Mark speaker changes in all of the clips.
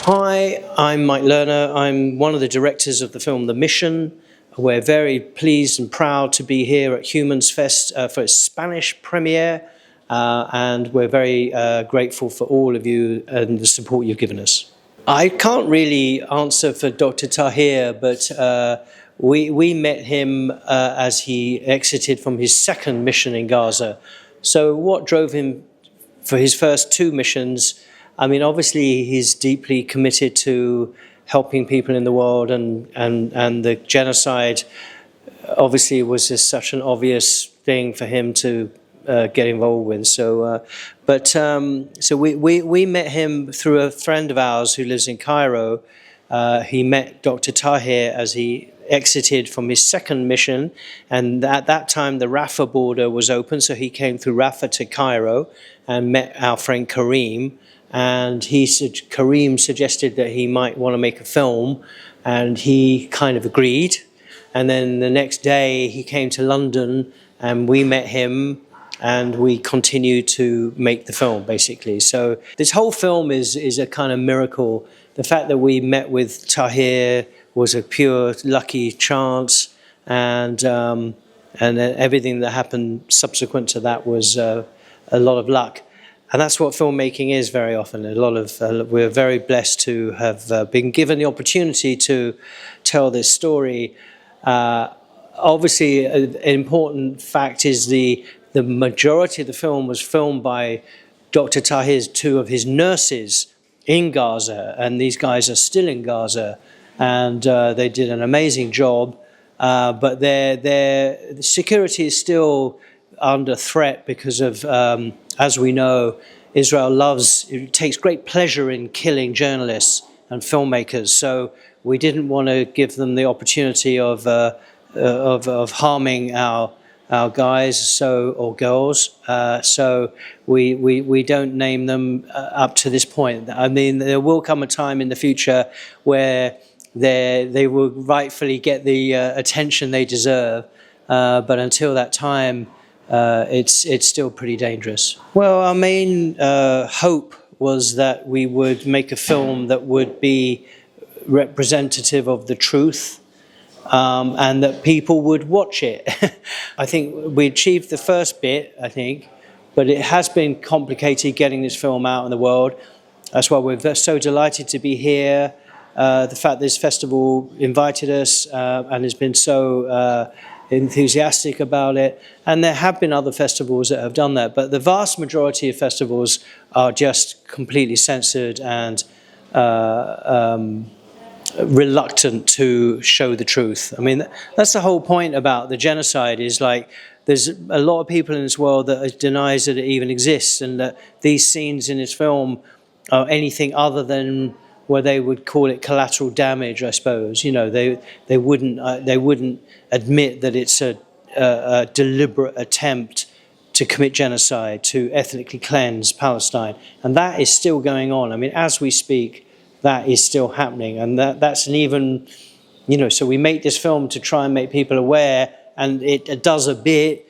Speaker 1: Hi, I'm Mike Lerner. I'm one of the directors of the film The Mission. We're very pleased and proud to be here at Humans Fest for its Spanish premiere, and we're very grateful for all of you and the support you've given us. I can't really answer for Dr. Tahir, but we met him as he exited from his second mission in Gaza. So what drove him for his first two missions? I mean, obviously he's deeply committed to helping people in the world, and the genocide obviously was just such an obvious thing for him to get involved with. So, so we met him through a friend of ours who lives in Cairo. He met Dr. Tahir as he exited from his second mission, and at that time the Rafah border was open, so he came through Rafah to Cairo and met our friend Karim. And Karim suggested that he might want to make a film, and he kind of agreed. And then the next day he came to London and we met him, and we continued to make the film, basically. So this whole film is a kind of miracle. The fact that we met with Tahir was a pure lucky chance, and everything that happened subsequent to that was a lot of luck. And that's what filmmaking is very often. A lot of we're very blessed to have been given the opportunity to tell this story. Obviously, an important fact is the majority of the film was filmed by Dr. Tahir's two of his nurses in Gaza, and these guys are still in Gaza, and they did an amazing job. But their security is still under threat because of, as we know, Israel takes great pleasure in killing journalists and filmmakers. So we didn't want to give them the opportunity of harming our guys or girls. So we don't name them up to this point. I mean, there will come a time in the future where they will rightfully get the attention they deserve. But until that time, it's still pretty dangerous. Well, our main hope was that we would make a film that would be representative of the truth, and that people would watch it. I think we achieved the first bit, but it has been complicated getting this film out in the world. That's why we're so delighted to be here. The fact this festival invited us and has been so enthusiastic about it, and there have been other festivals that have done that, but the vast majority of festivals are just completely censored and reluctant to show the truth. I mean, that's the whole point about the genocide, is like there's a lot of people in this world that denies that it even exists, and that these scenes in this film are anything other than where they would call it collateral damage, I suppose. You know, they wouldn't admit that it's a deliberate attempt to commit genocide, to ethnically cleanse Palestine, and that is still going on. I mean, as we speak, that is still happening, and that's an even, you know. So we make this film to try and make people aware, and it does a bit.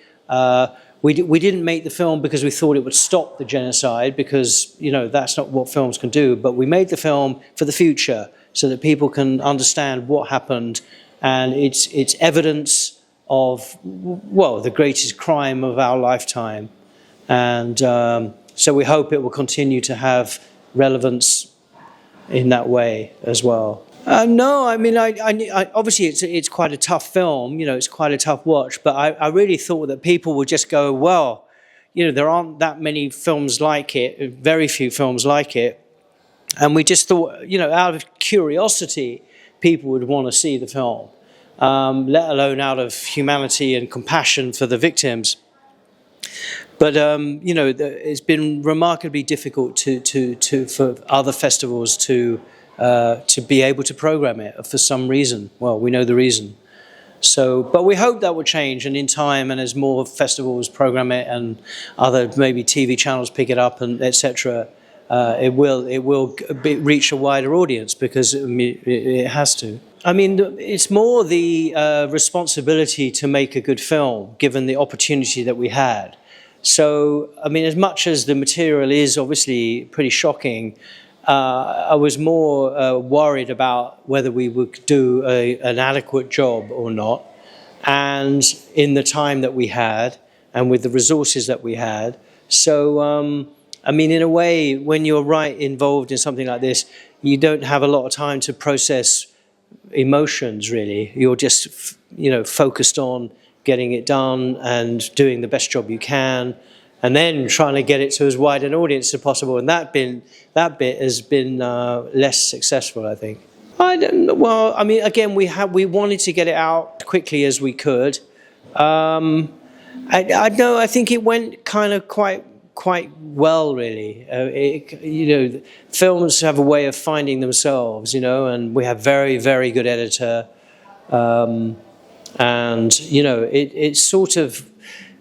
Speaker 1: We didn't make the film because we thought it would stop the genocide, because, you know, that's not what films can do. But we made the film for the future, so that people can understand what happened, and it's evidence of, well, the greatest crime of our lifetime. And so we hope it will continue to have relevance in that way as well. No, I mean, I obviously it's quite a tough film, you know, it's quite a tough watch, but I really thought that people would just go, well, you know, there aren't that many films like it, very few films like it, and we just thought, you know, out of curiosity, people would want to see the film, let alone out of humanity and compassion for the victims. But you know, it's been remarkably difficult for other festivals to be able to program it for some reason. Well, we know the reason. So, but we hope that will change, and in time, and as more festivals program it, and other maybe TV channels pick it up, and etc., it will reach a wider audience, because it has to. I mean, it's more the responsibility to make a good film, given the opportunity that we had. So, I mean, as much as the material is obviously pretty shocking, I was more worried about whether we would do an adequate job or not, and in the time that we had, and with the resources that we had. So, I mean, in a way, when you're involved in something like this, you don't have a lot of time to process emotions, really. You're just, focused on getting it done and doing the best job you can, and then trying to get it to as wide an audience as possible. And that bit has been less successful, I think. Well, I mean, again, we wanted to get it out quickly as we could. I know. I think it went kind of quite well, really. Films have a way of finding themselves, and we have very, very good editor, and it's sort of.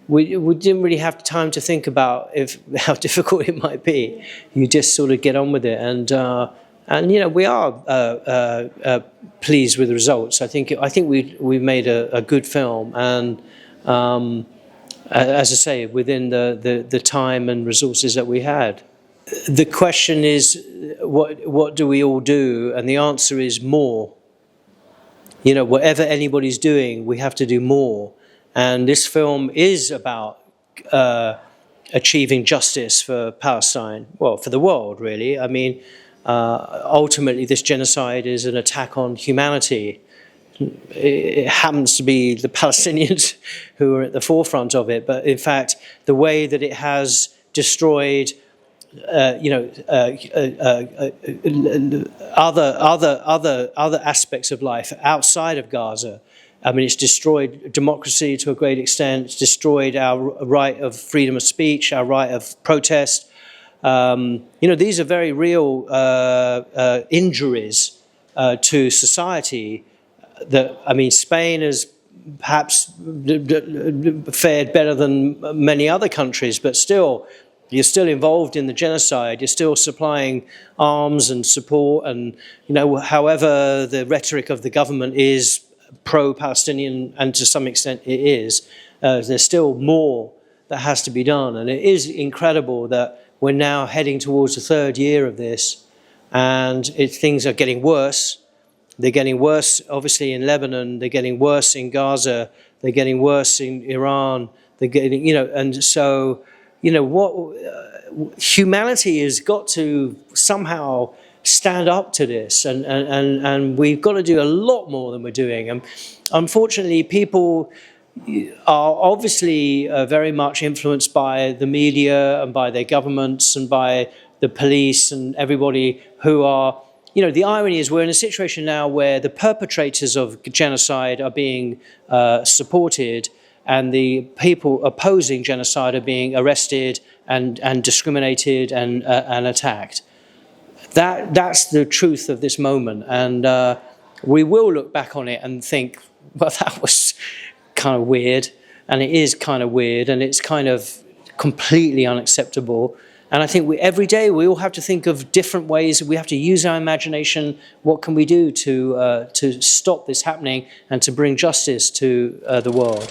Speaker 1: We didn't really have time to think about how difficult it might be. You just sort of get on with it, and we are pleased with the results. I think we made a good film, and as I say, within the time and resources that we had. The question is, what do we all do? And the answer is more. Whatever anybody's doing, we have to do more. And this film is about achieving justice for Palestine, well, for the world, really. I mean, ultimately, this genocide is an attack on humanity. It happens to be the Palestinians who are at the forefront of it, but in fact, the way that it has destroyed, other aspects of life outside of Gaza. I mean, it's destroyed democracy to a great extent. It's destroyed our right of freedom of speech, our right of protest. These are very real injuries to society. Spain has perhaps fared better than many other countries, but still, you're still involved in the genocide. You're still supplying arms and support, and however the rhetoric of the government is pro-Palestinian, and to some extent it is, there's still more that has to be done. And it is incredible that we're now heading towards the third year of this, and things are getting worse. They're getting worse, obviously, in Lebanon. They're getting worse in Gaza. They're getting worse in Iran. They're getting, and so, humanity has got to somehow stand up to this, and we've got to do a lot more than we're doing. And unfortunately, people are obviously very much influenced by the media and by their governments and by the police and everybody who are, the irony is we're in a situation now where the perpetrators of genocide are being supported, and the people opposing genocide are being arrested and discriminated and attacked. That's the truth of this moment, and we will look back on it and think, well, that was kind of weird, and it is kind of weird, and it's kind of completely unacceptable. And I think every day we all have to think of different ways. We have to use our imagination. What can we do to stop this happening and to bring justice to the world?